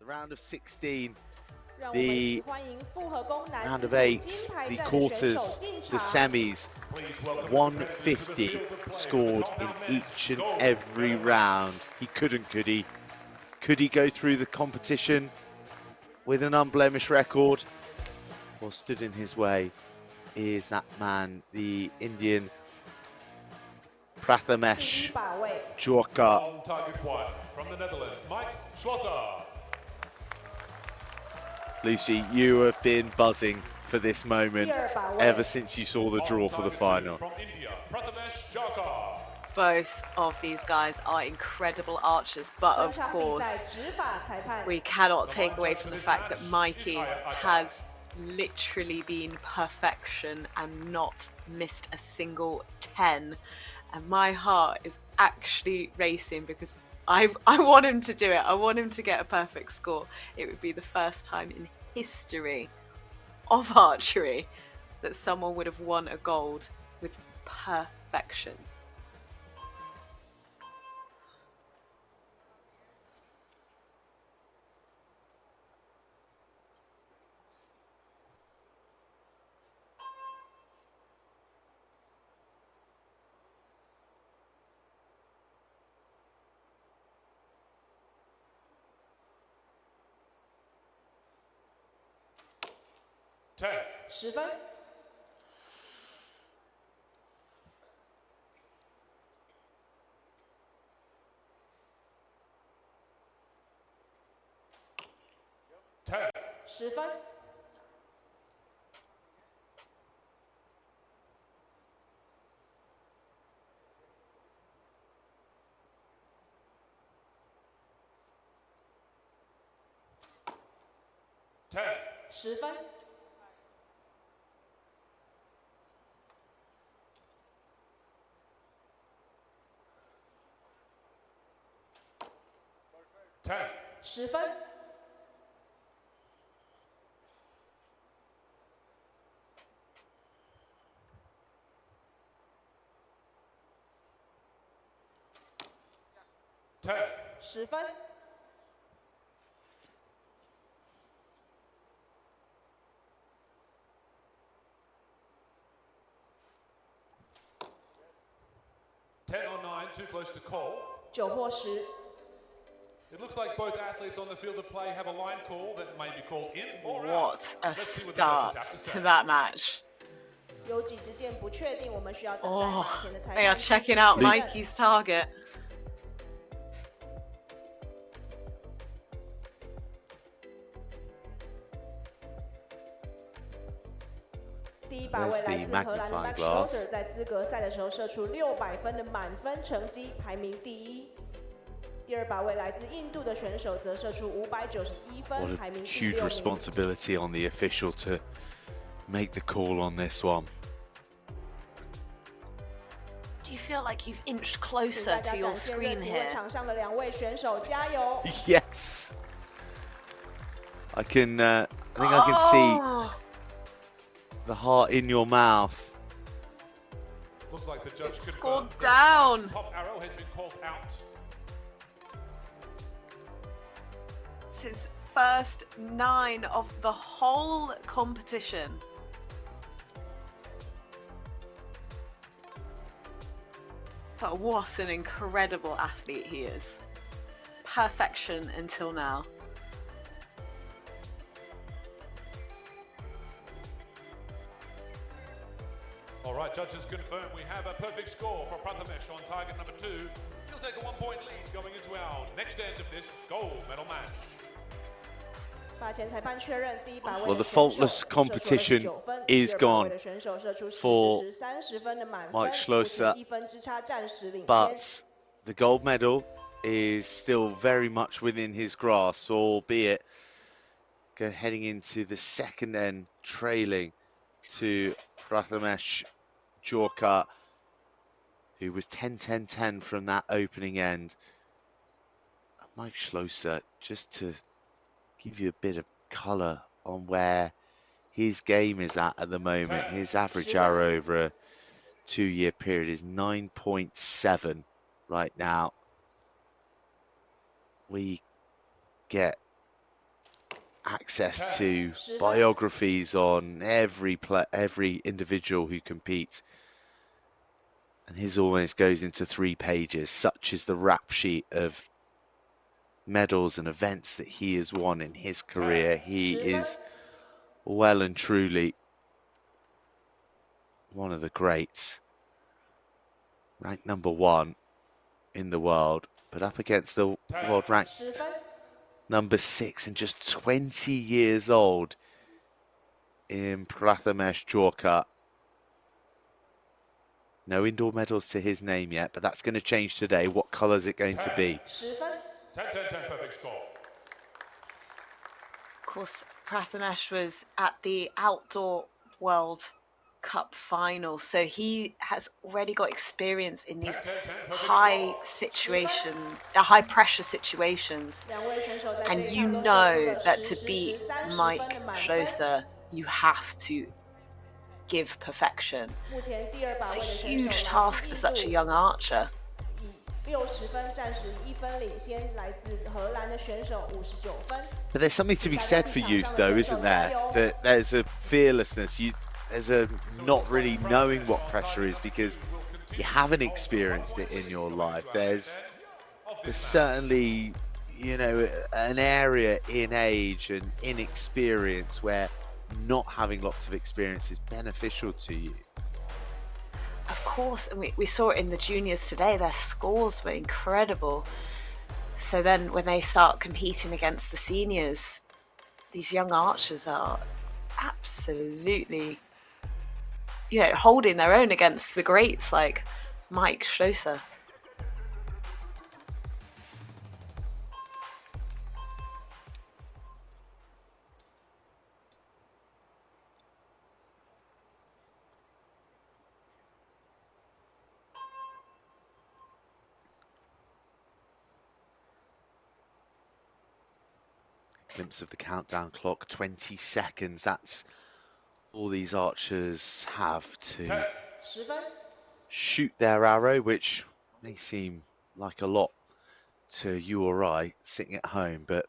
round of 16, the round of 8, the quarters, the semis, 150 scored in each and every round. He couldn't, could he? Could he go through the competition with an unblemished record? What stood in his way is that man, the Indian Prathamesh Jawkar. On target one from the Netherlands, Mike Schloesser. Lucy, you have been buzzing for this moment ever since you saw the draw for the final. From India, Prathamesh Jawkar. Both of these guys are incredible archers, but of course, we cannot take away from the fact that Mikey has literally been perfection and not missed a single 10. And my heart is actually racing because I want him to do it. I want him to get a perfect score. It would be the first time in history of archery that someone would have won a gold with perfection. Ten. 10分。10 分。10分。10分。10分。10 on 9, too close to call. 9或10。It looks like both athletes on the field of play have a line call that may be called in or out. What a Let's see what the start judges have to say. to that match. 有几支箭不确定，我们需要等待 Oh, 马前的裁判 they are checking out 确认 Mikey's target. 第一把位来自荷兰的 Max Schloesser， 在资格赛的时候射出600分的满分成绩，排名第一。第二把位来自印度的选手则射出591分，排名第6 Huge responsibility on the official to make the call on this one. Do you feel like you've inched closer to your screen here? 场上的两位选手加油 Yes. I think I can see the heart in your mouth. Looks like the judge Scored confirms down. that top arrow has been called out. It's his first 9 of the whole competition. But what an incredible athlete he is. Perfection until now. All right, judges confirm we have a perfect score for Prathamesh on target number 2. He'll take a 1-point lead going into our next end of this gold medal match. 把前裁判确认第一把位 Well, the faultless competition is gone for Mike Schloesser, but the gold medal is still very much within his grasp, albeit heading into the second end, trailing to Prathamesh Jawkar, who was 10-10-10 from that opening end. Mike Schloesser, just to give you a bit of colour on where his game is at the moment, his average arrow over a 2-year period is 9.7 right now. We get access to biographies on every individual who competes. And his almost goes into 3 pages. Such is the rap sheet of medals and events that he has won in his career. He is well and truly one of the greats. Ranked number 1 in the world, but up against the world ranked number 6 and just 20 years old in Prathamesh Jawkar. No indoor medals to his name yet, but that's going to change today. What colour is it going to be? 10, perfect score. Of course, Prathamesh was at the Outdoor World Cup final, so he has already got experience in these high pressure situations. And you know that to beat Mike Schloesser, you have to give perfection. It's a huge task for such a young archer. But there's something to be said for youth, though, isn't there? There's a fearlessness. There's a not really knowing what pressure is because you haven't experienced it in your life. There's certainly, you know, an area in age and inexperience where not having lots of experience is beneficial to you. Of course, and we saw it in the juniors today. Their scores were incredible. So then when they start competing against the seniors, these young archers are absolutely, you know, holding their own against the greats like Mike Schloesser. Glimpse of the countdown clock, 20 seconds. That's all these archers have to shoot their arrow, which may seem like a lot to you or I sitting at home, but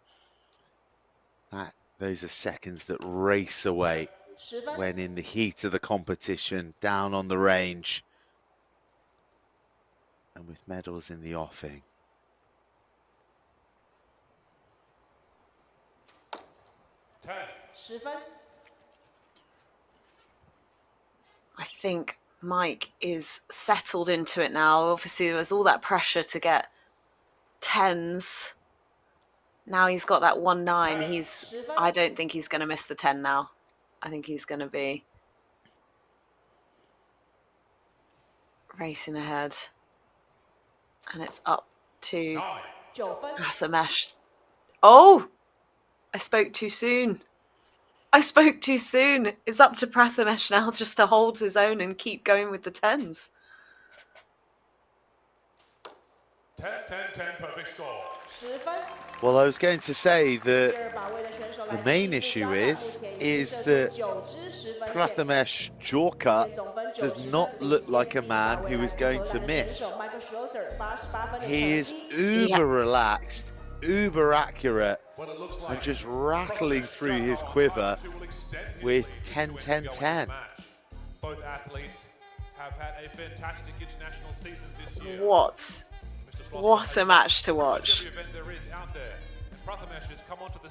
those are seconds that race away when in the heat of the competition, down on the range, and with medals in the offing. I think Mike is settled into it now. Obviously, there was all that pressure to get 10s. Now he's got that 1-9. I don't think he's going to miss the 10 now. I think he's going to be racing ahead. And it's up to Prathamesh. Oh! I spoke too soon. It's up to Prathamesh now just to hold his own and keep going with the 10s. 10, perfect score. Well, I was going to say that the main issue is that Prathamesh Jawkar does not look like a man who is going to miss. He is uber relaxed, uber accurate, and just rattling through his quiver with 10, 10, 10. Both athletes have had a fantastic international season this year. What a match to watch.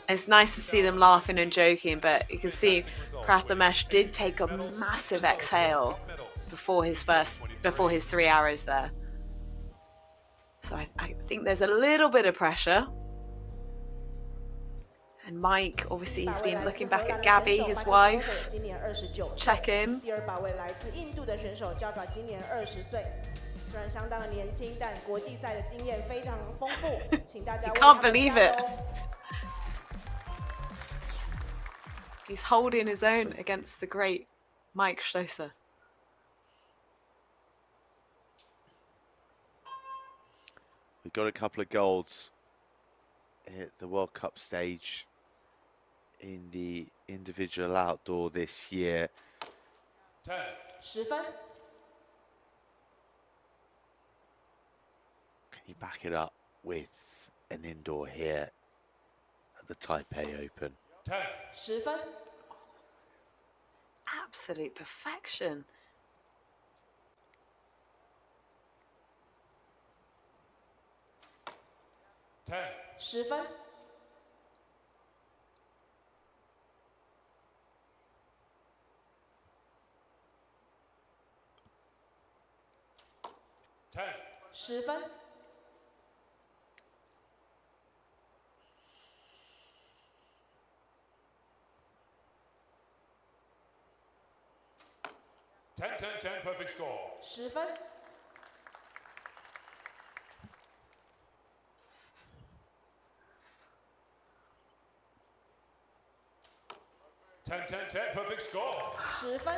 It's nice to see them laughing and joking, but you can see Prathamesh did take a massive exhale before his 3 arrows there. So I think there's a little bit of pressure. And Mike, obviously, he's been looking back at Gabby, his wife, check in. You can't believe it. He's holding his own against the great Mike Schloesser. We've got a couple of golds at the World Cup stage in the individual outdoor this year. 10. Can you back it up with an indoor here at the Taipei Open? 10. 10分。 Absolute perfection. 10分。 10分。 10, 10, 10, perfect score. 10分。 10, 10, 10, perfect score. 10分。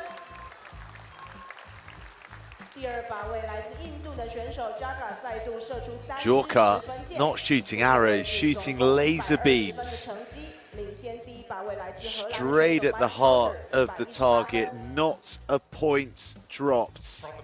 第二把位来自印度的选手 Jawkar 再度射出3支10分箭 not shooting arrows, shooting laser beams. 成绩领先第一把位来自荷兰的 Straight 选 at 手 the heart Schloesser of the target, not a point dropped.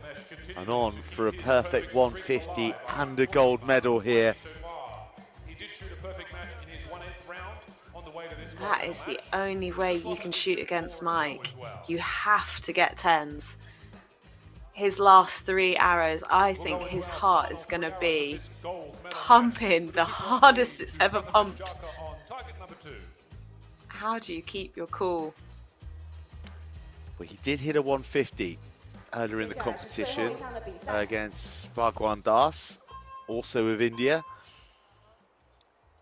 And on for a perfect 150 and a gold medal here. So far, he did shoot a perfect match in his 1/8 round on the way to this. That is the only way you can shoot against Mike. You have to get 10s. His last 3 arrows, I think his heart is going to be pumping the hardest it's ever pumped. How do you keep your cool? Well, he did hit a 150 earlier in the competition against Bhagwan Das, also of India.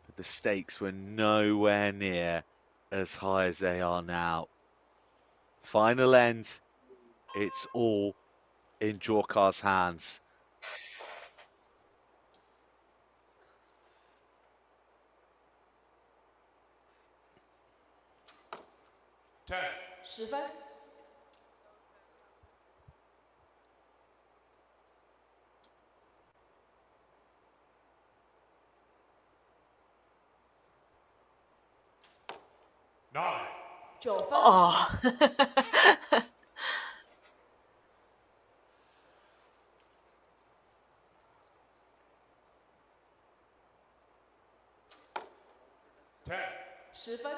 But the stakes were nowhere near as high as they are now. Final end, it's all in Jawkar's hands. Ten. 10分。 9. 9分。 Oh. 10 分。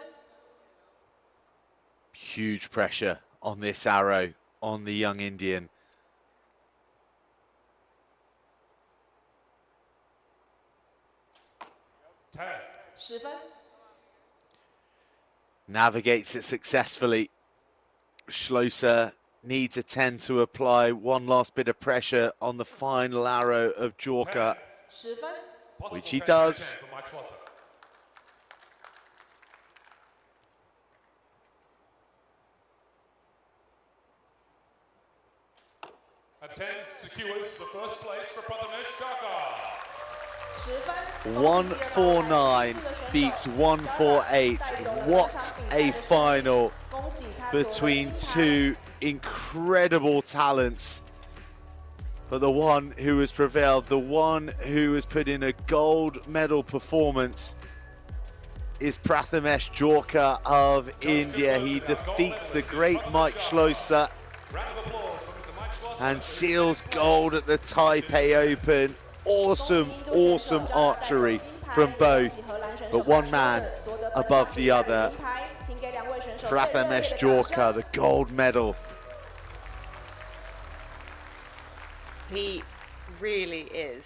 Huge pressure on this arrow, on the young Indian. 10分。 Navigates it successfully. Schloesser needs a 10 to apply one last bit of pressure on the final arrow of Jawkar, 10分。 which he does. A 10 secures the first place for Prathamesh Jawkar. 149 beats 148. What a final between two incredible talents. But the one who has prevailed, the one who has put in a gold medal performance is Prathamesh Jawkar of India. He defeats the great Mike Schloesser and seals gold at the Taipei Open. Awesome, awesome archery from both, but one man above the other. Prathamesh Jawkar, the gold medal. He really is